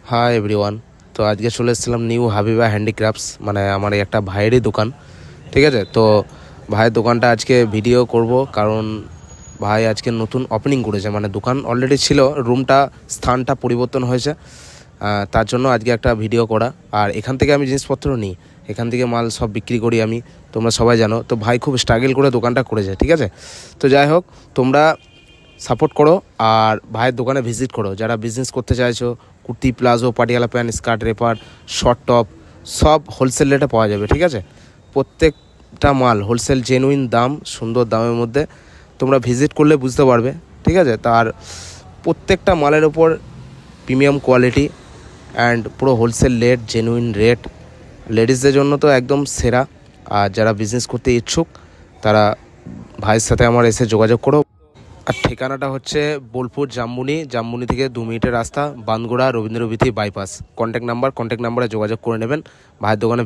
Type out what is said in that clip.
Hi everyone. তো আজকে চলে এসেছিলাম নিউ হাবিবা হ্যান্ডিক্রাফটস, মানে আমার এই একটা ভাইয়েরই দোকান। ঠিক আছে, তো ভাইয়ের দোকানটা আজকে ভিডিও করব, কারণ ভাই আজকে নতুন ওপেনিং করেছে। মানে দোকান অলরেডি ছিল, রুমটা স্থানটা পরিবর্তন হয়েছে, তার জন্য আজকে একটা ভিডিও করা। আর এখান থেকে আমি জিনিসপত্র নিই, এখান থেকে মাল সব বিক্রি করি আমি, তোমরা সবাই জানো। তো ভাই খুব স্ট্রাগল করে দোকানটা করেছে। ঠিক আছে, তো যাই হোক, তোমরা সাপোর্ট করো আর ভাইয়ের দোকানে ভিজিট করো যারা বিজনেস করতে চাইছো। Kurti, palazzo, Patiala pant, skirt, rapper, short top সব হোলসেল রেটে পাওয়া যাবে। ঠিক আছে, প্রত্যেকটা মাল হোলসেল, জেনুইন দাম, সুন্দর দামের মধ্যে। তোমরা ভিজিট করলে বুঝতে পারবে। ঠিক আছে, তার প্রত্যেকটা মালের ওপর প্রিমিয়াম কোয়ালিটি অ্যান্ড পুরো হোলসেল রেট, জেনুইন রেট। লেডিসদের জন্য তো একদম সেরা। আর যারা বিজনেস করতে ইচ্ছুক তারা ভাইয়ের সাথে আমার এসে যোগাযোগ করো। আর ঠিকানাটা হচ্ছে বোলপুর জামবুনি থেকে 2 মিনিটের রাস্তা, বানগোড়া রবীন্দ্রবীথি বাইপাস। কন্ট্যাক্ট নাম্বারে যোগাযোগ করে নেবেন ভাইয়ের দোকানে।